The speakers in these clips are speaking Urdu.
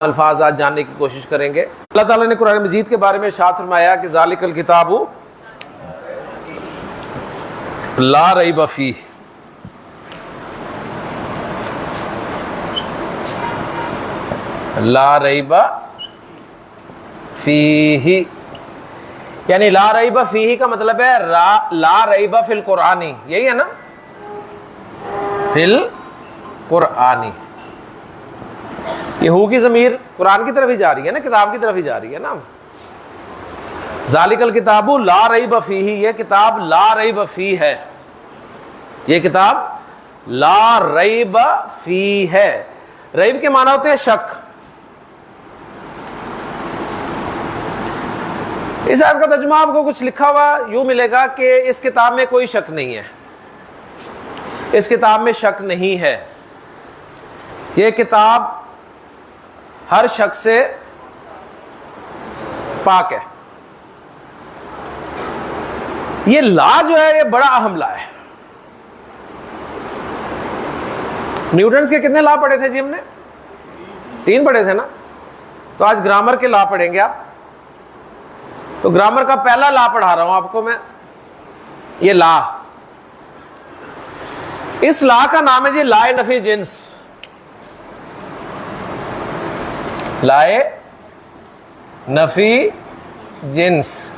الفاظ آج جاننے کی کوشش کریں گے۔ اللہ تعالیٰ نے قرآن مجید کے بارے میں ارشاد فرمایا کہ ذالک الکتاب لا ریب فیہ، لا ریب فیہ، یعنی لا ریب فیہ کا مطلب ہے لا ریب فی القرآنی، یہی ہے نا، فی القرآنی۔ یہ ہو کی ضمیر قرآن کی طرف ہی جا رہی ہے نا، کتاب کی طرف ہی جا رہی ہے نا۔ ذالک الکتاب لا ریب فیہ، یہ کتاب لا ریب فیہ ہے، یہ کتاب لا ریب فیہ ہے۔ ریب کے معنی ہوتے ہیں شک۔ اس آیت کا ترجمہ آپ کو کچھ لکھا ہوا یوں ملے گا کہ اس کتاب میں کوئی شک نہیں ہے، اس کتاب میں شک نہیں ہے، یہ کتاب ہر شک سے پاک ہے۔ یہ لا جو ہے یہ بڑا اہم لا ہے۔ نیوٹنز کے کتنے لا پڑھے تھے جی ہم نے؟ 3 پڑھے تھے نا۔ تو آج گرامر کے لا پڑھیں گے آپ۔ تو گرامر کا پہلا لا پڑھا رہا ہوں آپ کو میں، یہ لا، اس لا کا نام ہے جی لائے نفی جنس، لائے نفی جنس۔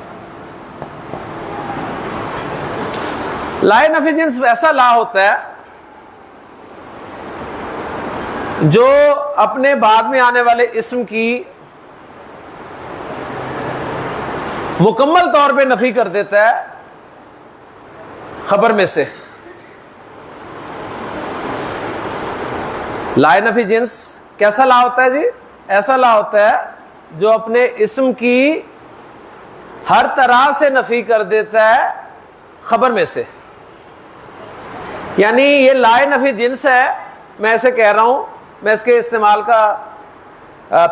لائے نفی جنس ویسا لا ہوتا ہے جو اپنے بعد میں آنے والے اسم کی مکمل طور پہ نفی کر دیتا ہے خبر میں سے۔ لائے نفی جنس کیسا لا ہوتا ہے جی؟ ایسا لا ہوتا ہے جو اپنے اسم کی ہر طرح سے نفی کر دیتا ہے خبر میں سے۔ یعنی یہ لائے نفی جنس ہے، میں ایسے کہہ رہا ہوں، میں اس کے استعمال کا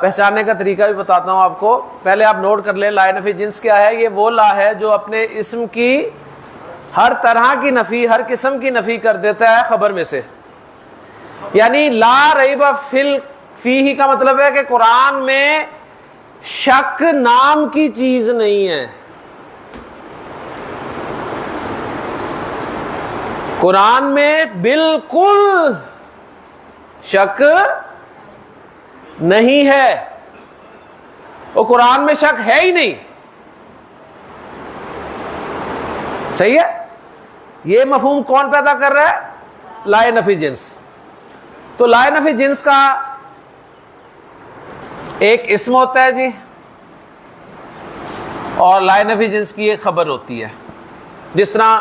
پہچاننے کا طریقہ بھی بتاتا ہوں آپ کو، پہلے آپ نوٹ کر لیں۔ لائے نفی جنس کیا ہے؟ یہ وہ لا ہے جو اپنے اسم کی ہر طرح کی نفی، ہر قسم کی نفی کر دیتا ہے خبر میں سے۔ یعنی لا ریب فیہ کا مطلب ہے کہ قرآن میں شک نام کی چیز نہیں ہے، قرآن میں بالکل شک نہیں ہے، وہ قرآن میں شک ہے ہی نہیں۔ صحیح ہے؟ یہ مفہوم کون پیدا کر رہا ہے؟ لائے نفی جنس۔ تو لائے نفی جنس کا ایک اسم ہوتا ہے جی، اور لائے نفی جنس کی ایک خبر ہوتی ہے۔ جس طرح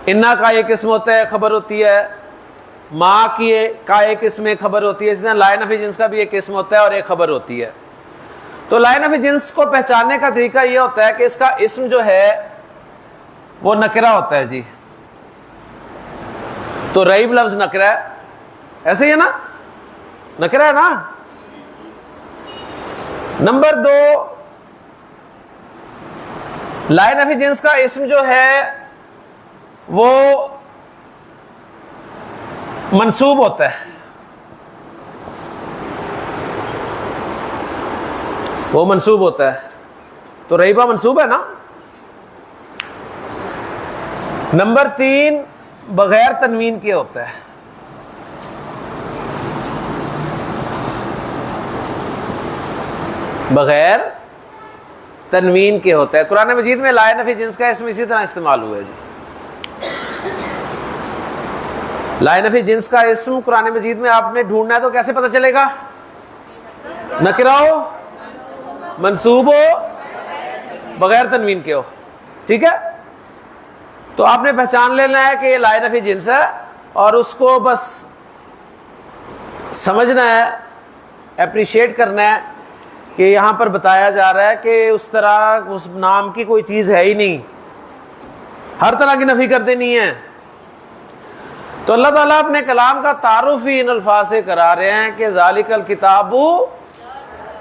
انا کا ایک اسم ہوتا ہے، خبر ہوتی ہے، ماں کا ایک اسم ایک خبر ہوتی ہے، اس طرح لائے نفی جنس کا بھی ایک اسم ہوتا ہے اور ایک خبر ہوتی ہے۔ تو لائے نفی جنس کو پہچاننے کا طریقہ یہ ہوتا ہے کہ اس کا اسم جو ہے وہ نکرہ ہوتا ہے جی۔ تو ریب لفظ نکرہ ہے، ایسے ہی ہے نا، نکرہ ہے نا۔ نمبر 2، لائے نفی جنس کا اسم جو ہے وہ منصوب ہوتا ہے، وہ منصوب ہوتا ہے، تو ریبہ منصوب ہے نا۔ نمبر 3، بغیر تنوین کے ہوتا ہے، بغیر تنوین کے ہوتا ہے۔ قرآن مجید میں لائے نفی جنس کا اسم اسی طرح استعمال ہوا ہے جی۔ لائے نفی جنس کا اسم قرآن مجید میں آپ نے ڈھونڈنا ہے تو کیسے پتہ چلے گا؟ نکرہ ہو، منصوب ہو، بغیر تنوین کے ہو، ٹھیک ہے؟ تو آپ نے پہچان لینا ہے کہ یہ لائے نفی جنس ہے، اور اس کو بس سمجھنا ہے، اپریشیٹ کرنا ہے کہ یہاں پر بتایا جا رہا ہے کہ اس طرح اس نام کی کوئی چیز ہے ہی نہیں، ہر طرح کی نفی کر دینی ہے۔ تو اللہ تعالیٰ اپنے کلام کا تعارف ہی ان الفاظ سے کرا رہے ہیں کہ ذالک الکتاب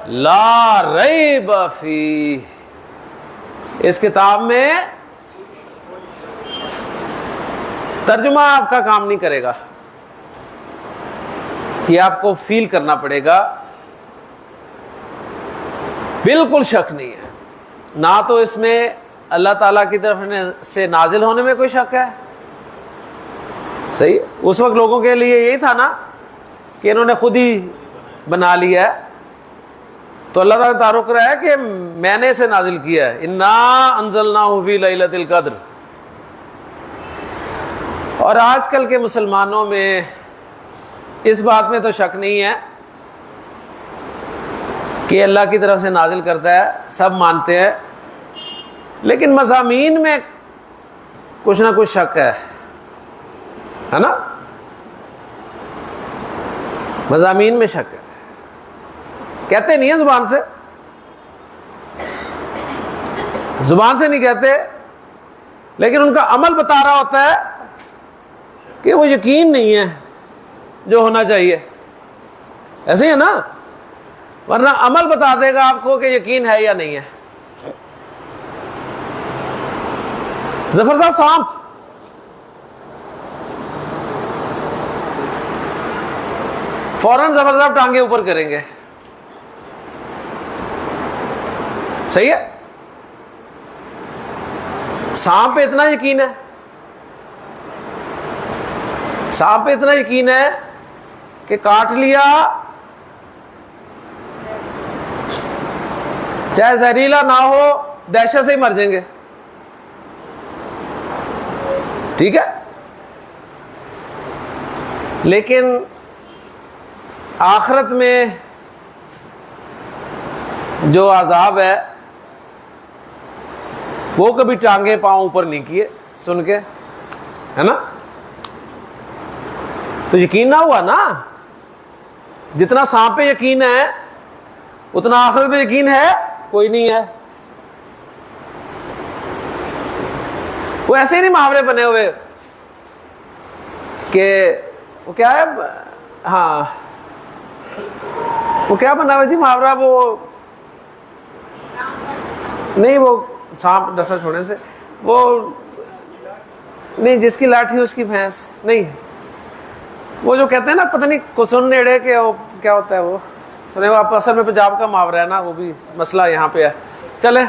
لا ریب فیہ، اس کتاب میں ترجمہ آپ کا کام نہیں کرے گا، یہ آپ کو فیل کرنا پڑے گا بالکل شک نہیں ہے. نہ تو اس میں اللہ تعالیٰ کی طرف سے نازل ہونے میں کوئی شک ہے. صحیح. اس وقت لوگوں کے لیے یہی تھا نا کہ انہوں نے خود ہی بنا لیا ہے. تو اللہ تعالیٰ تعارف رہا ہے کہ میں نے اسے نازل کیا ہے. انا انزلناہ فی لیلۃ القدر. اور آج کل کے مسلمانوں میں اس بات میں تو شک نہیں ہے کہ اللہ کی طرف سے نازل کرتا ہے, سب مانتے ہیں, لیکن مضامین میں کچھ نہ کچھ شک ہے نا. مضامین میں شک ہے. کہتے نہیں ہیں زبان سے, زبان سے نہیں کہتے, لیکن ان کا عمل بتا رہا ہوتا ہے کہ وہ یقین نہیں ہے جو ہونا چاہیے. ایسے ہی ہے نا, ورنہ عمل بتا دے گا آپ کو کہ یقین ہے یا نہیں ہے. ظفر صاحب سانپ, فوراً ظفر صاحب ٹانگیں اوپر کریں گے. صحیح ہے. سانپ پہ اتنا یقین ہے, سانپ پہ اتنا یقین ہے کہ کاٹ لیا چاہے زہریلا نہ ہو دہشت سے ہی مر جائیں گے. ٹھیک ہے. لیکن آخرت میں جو عذاب ہے وہ کبھی ٹانگیں پاؤں اوپر نہیں کیے سن کے, ہے نا. تو یقین نہ ہوا نا. جتنا سانپ پہ یقین ہے اتنا آخرت پہ یقین ہے کوئی نہیں ہے. وہ ایسے ہی نہیں محاورے بنے ہوئے کہ وہ کیا ہے, ہاں وہ کیا بنا ہوا جی محاورہ, وہ نہیں, وہ سانپ ڈسا چھوڑنے سے, وہ نہیں جس کی لاٹھی اس کی بھینس نہیں, وہ جو کہتے ہیں نا پتہ نہیں کسن نیڑے کے وہ کیا ہوتا ہے, وہ سنے وہ اصل میں پنجاب کا محاورہ ہے نا, وہ بھی مسئلہ یہاں پہ ہے. چلے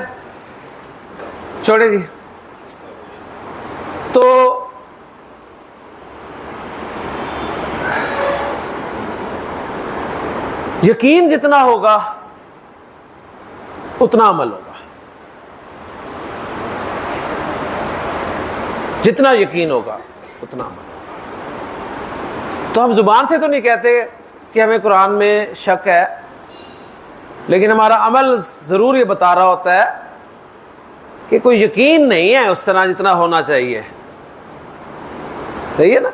چھوڑے جی. تو یقین جتنا ہوگا اتنا عمل ہوگا. جتنا یقین ہوگا اتنا عمل ہوگا. تو ہم زبان سے تو نہیں کہتے کہ ہمیں قرآن میں شک ہے, لیکن ہمارا عمل ضرور یہ بتا رہا ہوتا ہے کہ کوئی یقین نہیں ہے اس طرح جتنا ہونا چاہیے. صحیح ہے نا.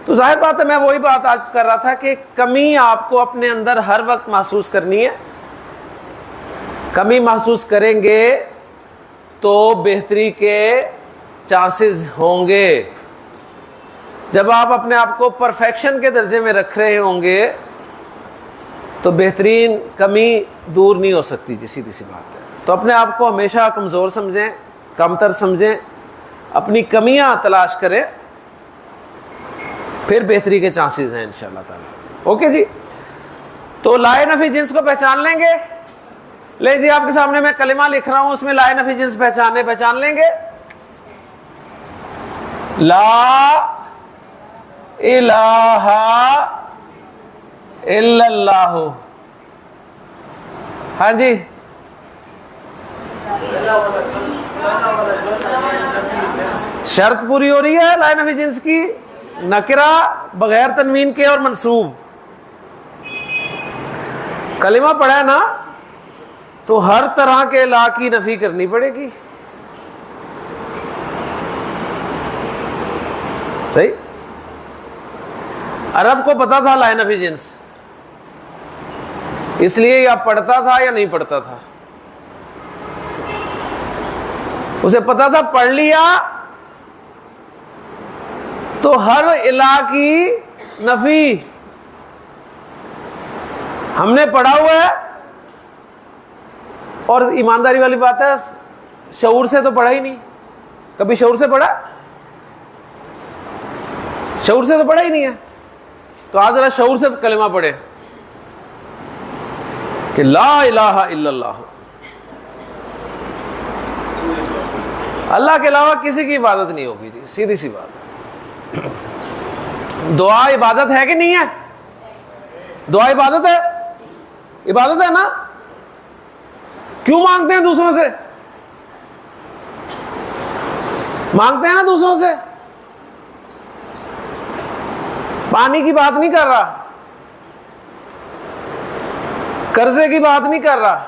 تو ظاہر بات ہے, میں وہی بات آج کر رہا تھا کہ کمی آپ کو اپنے اندر ہر وقت محسوس کرنی ہے. کمی محسوس کریں گے تو بہتری کے چانسز ہوں گے. جب آپ اپنے آپ کو پرفیکشن کے درجے میں رکھ رہے ہوں گے تو بہترین کمی دور نہیں ہو سکتی جی, سیدھی سی بات ہے. تو اپنے آپ کو ہمیشہ کمزور سمجھیں, کمتر سمجھیں, اپنی کمیاں تلاش کریں, پھر بہتری کے چانسز ہیں انشاءاللہ تعالی. اوکے جی. تو لائے نفی جنس کو پہچان لیں گے. لے جی آپ کے سامنے میں کلمہ لکھ رہا ہوں, اس میں لائے نفی جنس پہچان لیں گے. لا الہ الا اللہ. ہاں جی, شرط پوری ہو رہی ہے لائے نفی جنس کی. نکرہ بغیر تنوین کے اور منصوب. کلمہ پڑھا ہے نا تو ہر طرح کے لا کی نفی کرنی پڑے گی. صحیح. عرب کو پتا تھا لائے نفی جنس, اس لیے یا پڑھتا تھا یا نہیں پڑھتا تھا. اسے پتا تھا پڑھ لیا تو ہر الہ کی نفی. ہم نے پڑھا ہوا ہے, اور ایمانداری والی بات ہے شعور سے تو پڑھا ہی نہیں. کبھی شعور سے پڑھا؟ شعور سے تو پڑھا ہی نہیں ہے. تو آج ذرا شعور سے کلمہ پڑھے. کہ لا الہ الا اللہ، اللہ کے علاوہ کسی کی عبادت نہیں ہوگی جی، سیدھی سی بات ہے۔ دعا عبادت ہے کہ نہیں ہے؟ دعا عبادت ہے، عبادت ہے نا؟ کیوں مانگتے ہیں دوسروں سے؟ مانگتے ہیں نا دوسروں سے۔ پانی کی بات نہیں کر رہا، قرضے کی بات نہیں کر رہا۔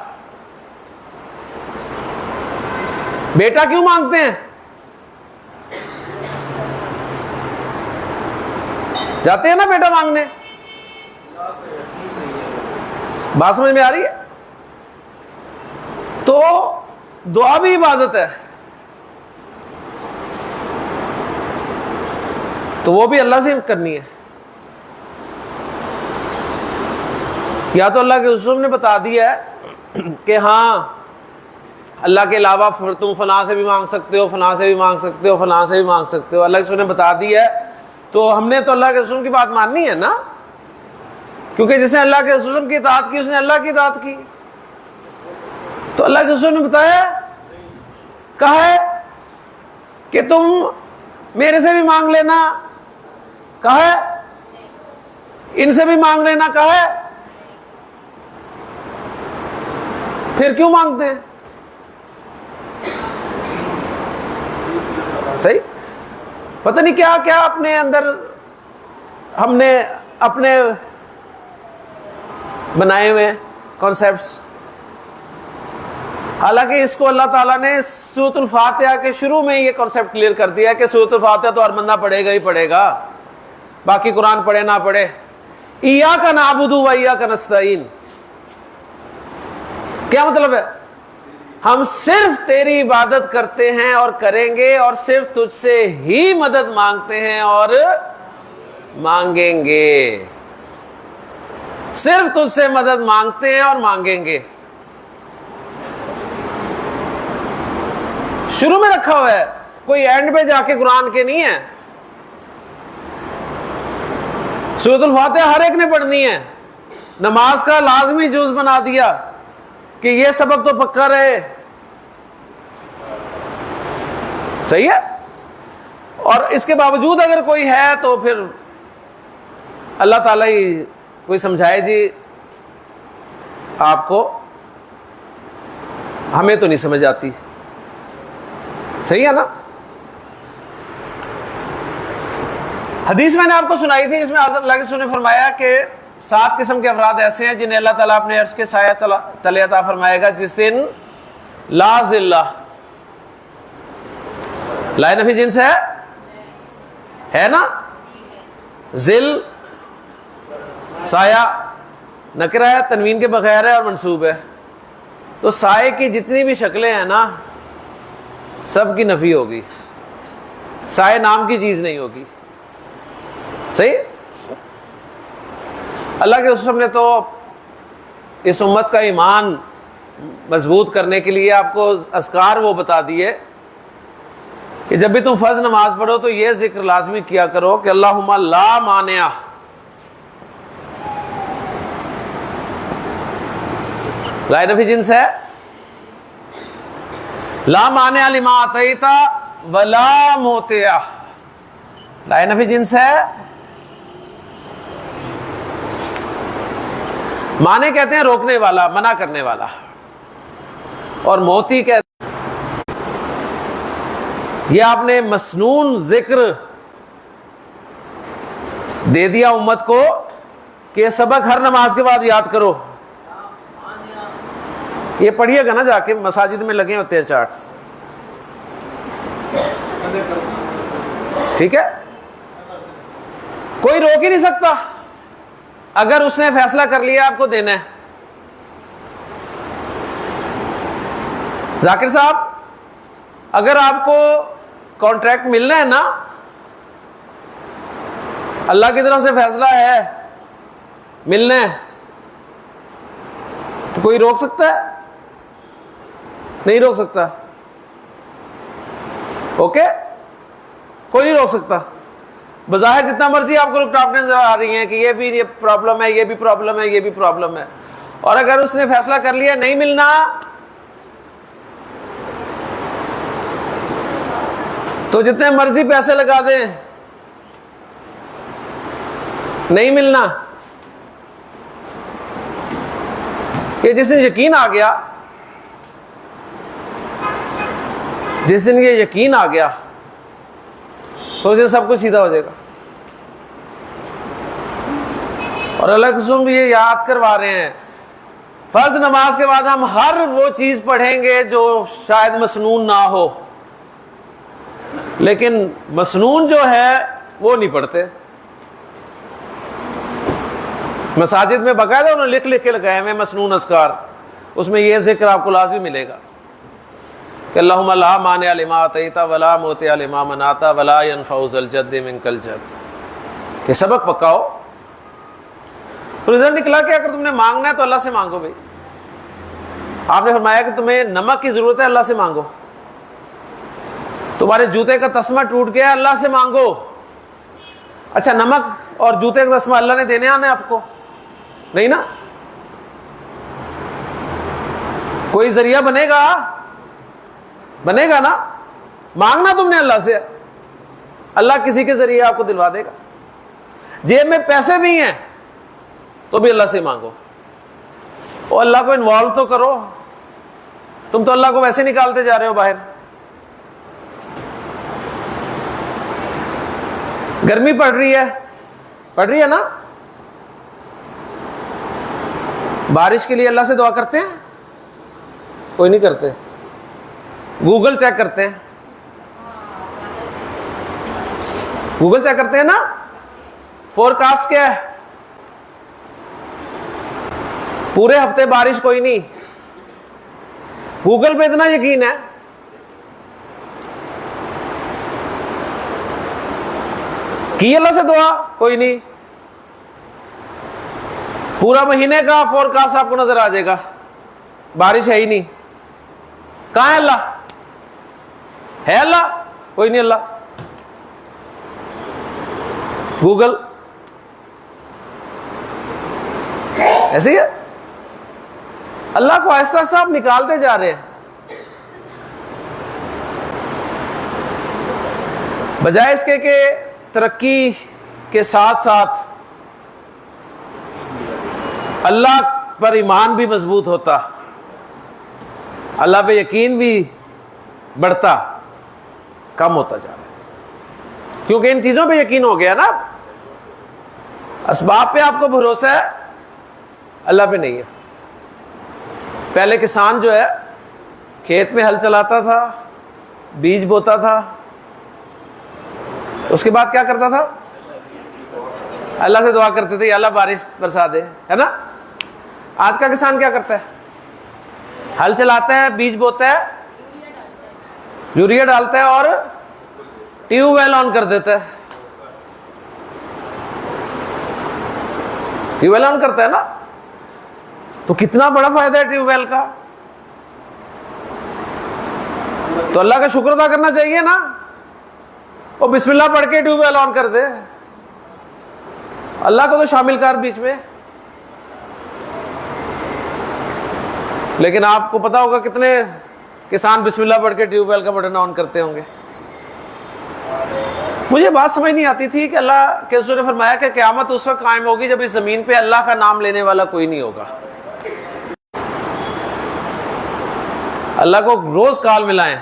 بیٹا کیوں مانگتے ہیں؟ جاتے ہیں نا بیٹا مانگنے، بات سمجھ میں آ رہی ہے؟ تو دعا بھی عبادت ہے، تو وہ بھی اللہ سے کرنی ہے۔ یا تو اللہ کے رسول نے بتا دیا ہے کہ ہاں اللہ کے علاوہ تم فلاں سے بھی مانگ سکتے ہو، فلاں سے بھی مانگ سکتے ہو، فلاں سے بھی مانگ سکتے ہو، اللہ کے رسول نے بتا دیا ہے، تو ہم نے تو اللہ کے رسول کی بات ماننی ہے نا، کیونکہ جس نے اللہ کے رسول کی اطاعت کی اس نے اللہ کی اطاعت کی۔ تو اللہ کے رسول نے بتایا، کہا ہے کہ تم میرے سے بھی مانگ لینا، کہا ہے ان سے بھی مانگ لینا، کہا ہے، پھر کیوں مانگتے ہیں؟ صحیح؟ پتہ نہیں کیا کیا اپنے اندر ہم نے اپنے بنائے ہوئے کانسیپٹس، حالانکہ اس کو اللہ تعالیٰ نے سورۃ الفاتحہ کے شروع میں یہ کانسیپٹ کلیئر کر دیا کہ سورۃ الفاتحہ تو ہر بندہ پڑھے گا ہی پڑھے گا، باقی قرآن پڑھے نہ پڑھے۔ ایاک نعبد و ایاک نستعین، کیا مطلب ہے؟ ہم صرف تیری عبادت کرتے ہیں اور کریں گے، اور صرف تجھ سے ہی مدد مانگتے ہیں اور مانگیں گے، صرف تجھ سے مدد مانگتے ہیں اور مانگیں گے۔ شروع میں رکھا ہوا ہے، کوئی اینڈ پہ جا کے قرآن کے نہیں ہے۔ سورۃ الفاتحہ ہر ایک نے پڑھنی ہے، نماز کا لازمی جز بنا دیا کہ یہ سبق تو پکا رہے، صحیح ہے؟ اور اس کے باوجود اگر کوئی ہے تو پھر اللہ تعالیٰ ہی کوئی سمجھائے جی آپ کو، ہمیں تو نہیں سمجھ آتی، صحیح ہے نا؟ حدیث میں نے آپ کو سنائی تھی، اس میں حضرت اللہ کے رسول نے فرمایا کہ 7 قسم کے افراد ایسے ہیں جنہیں اللہ تعالیٰ اپنے عرش کے سایہ تلے عطا فرمائے گا جس دن لا ظل، لا نفی جنس ہے نا؟ ظل سایہ نکرہ ہے، تنوین کے بغیر ہے اور منصوب ہے، تو سائے کی جتنی بھی شکلیں ہیں نا سب کی نفی ہوگی، سائے نام کی چیز نہیں ہوگی، صحیح؟ اللہ کے رسول نے تو اس امت کا ایمان مضبوط کرنے کے لیے آپ کو اذکار وہ بتا دیے کہ جب بھی تم فرض نماز پڑھو تو یہ ذکر لازمی کیا کرو کہ اللہم لا مانع، لا نفی جنس ہے، لا مانع لما اعطیت ولا موتع، لا نفی جنس ہے، مانے کہتے ہیں روکنے والا، منع کرنے والا، اور موتی کہتے یہ آپ نے مسنون ذکر دے دیا امت کو کہ یہ سبق ہر نماز کے بعد یاد کرو۔ یہ پڑھیے گا نا جا کے، مساجد میں لگے ہوتے ہیں چارٹس، ٹھیک ہے؟ کوئی روک ہی نہیں سکتا اگر اس نے فیصلہ کر لیا آپ کو دینا ہے۔ ذاکر صاحب، اگر آپ کو کانٹریکٹ ملنا ہے نا، اللہ کی طرف سے فیصلہ ہے ملنا ہے، تو کوئی روک سکتا ہے؟ نہیں روک سکتا، اوکے؟ کوئی نہیں روک سکتا۔ بظاہر جتنا مرضی آپ کو رکاوٹیں نظر آ رہی ہیں کہ یہ بھی پرابلم ہے، یہ بھی پرابلم ہے، یہ بھی پرابلم ہے، اور اگر اس نے فیصلہ کر لیا نہیں ملنا تو جتنے مرضی پیسے لگا دیں، نہیں ملنا. یہ جس دن یقین آ گیا، جس دن یہ یقین آ گیا تو اس دن سب کچھ سیدھا ہو جائے گا. اور اللہ کے رسول بھی یہ یاد کروا رہے ہیں، فرض نماز کے بعد ہم ہر وہ چیز پڑھیں گے جو شاید مسنون نہ ہو، لیکن مسنون جو ہے وہ نہیں پڑھتے. مساجد میں باقاعدہ انہوں نے لکھ لکھ کے لگائے ہوئے مسنون اذکار، اس میں یہ ذکر آپ کو لازم ملے گا کہ اللہم لا مانع لما اعطیت ولا معطی لما منعت ولا ينفع ذا الجد منک الجد، کہ سبق پکاؤ. تو رزلٹ نکلا کہ اگر تم نے مانگنا ہے تو اللہ سے مانگو. بھائی آپ نے فرمایا کہ تمہیں نمک کی ضرورت ہے، اللہ سے مانگو. تمہارے جوتے کا تسمہ ٹوٹ گیا، اللہ سے مانگو. اچھا نمک اور جوتے کا تسمہ اللہ نے دینے آنا ہے آپ کو؟ نہیں نا. کوئی ذریعہ بنے گا نا. مانگنا تم نے اللہ سے، اللہ کسی کے ذریعے آپ کو دلوا دے گا. جیب میں پیسے بھی ہیں تو بھی اللہ سے مانگو. اور اللہ کو انوالو تو کرو. تم تو اللہ کو ویسے نکالتے جا رہے ہو باہر. گرمی پڑ رہی ہے نا. بارش کے لیے اللہ سے دعا کرتے ہیں؟ کوئی نہیں کرتے. گوگل چیک کرتے ہیں، گوگل چیک کرتے ہیں نا. فور کاسٹ کیا ہے؟ پورے ہفتے بارش کوئی نہیں. گوگل پہ اتنا یقین ہے. کی اللہ سے دعا؟ کوئی نہیں. پورا مہینے کا فور کاسٹ آپ کو نظر آ جائے گا، بارش ہے ہی نہیں. کہاں ہے اللہ؟ ہے اللہ؟ کوئی نہیں اللہ. گوگل ایسے ہی ہے. اللہ کو ایسا ایسا آپ نکالتے جا رہے ہیں، بجائے اس کے کہ ترقی کے ساتھ ساتھ اللہ پر ایمان بھی مضبوط ہوتا، اللہ پہ یقین بھی بڑھتا، کم ہوتا جا رہا ہے. کیونکہ ان چیزوں پہ یقین ہو گیا نا. اسباب پہ آپ کو بھروسہ ہے، اللہ پہ نہیں ہے. پہلے کسان جو ہے کھیت میں ہل چلاتا تھا، بیج بوتا تھا، اس کے بعد کیا کرتا تھا؟ اللہ سے دعا کرتے تھے یا اللہ بارش برسا دے، ہے نا. آج کا کسان کیا کرتا ہے؟ ہل چلاتا ہے، بیج بوتا ہے، یوریا ڈالتا ہے اور ٹیوب ویل آن کر دیتا ہے. ٹیوب ویل آن کرتا ہے نا. تو کتنا بڑا فائدہ ہے ٹیوب ویل کا. تو اللہ کا شکر ادا کرنا چاہیے نا. وہ بسم اللہ پڑھ کے ٹیوب ویل آن کر دے. اللہ کو تو شامل کر بیچ میں. لیکن آپ کو پتا ہوگا کتنے کسان بسم اللہ پڑھ کے ٹیوب ویل کا بٹن آن کرتے ہوں گے. مجھے بات سمجھ نہیں آتی تھی کہ اللہ کے رسول نے فرمایا کہ قیامت اس وقت قائم ہوگی جب اس زمین پہ اللہ کا نام لینے والا کوئی نہیں ہوگا. اللہ کو روز کال ملائیں.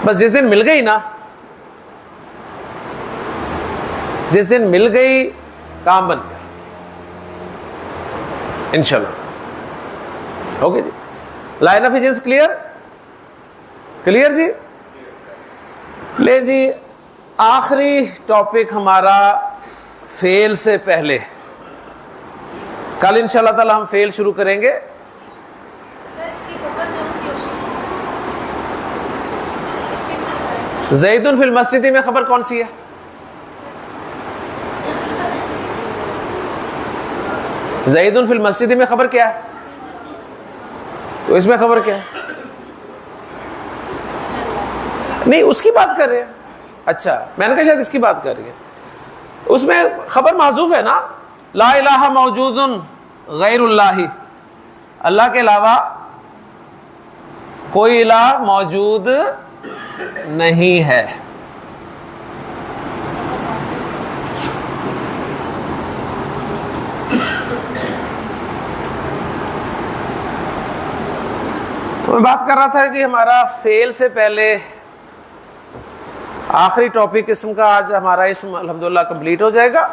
بس جس دن مل گئی نا، جس دن مل گئی کام بن گیا انشاءاللہ. اوکے جی. لائن آف ایجنس کلیئر جی. لے جی آخری ٹاپک ہمارا فیل سے پہلے. کل انشاءاللہ تعالی ہم فیل شروع کریں گے. زید فی المسجد میں خبر کون سی ہے؟ زید فی المسجد میں خبر کیا ہے؟ تو اس میں خبر کیا ہے؟ نہیں اس کی بات کر رہے ہیں. اچھا میں نے کہا شاید اس کی بات کر رہی ہے. اس میں خبر محذوف ہے نا. لا الہ موجود غیر اللہ، اللہ کے علاوہ کوئی الہ موجود نہیں ہے. تو میں بات کر رہا تھا کہ ہمارا فعل سے پہلے آخری ٹاپک اسم کا آج ہمارا اسم الحمدللہ کمپلیٹ ہو جائے گا.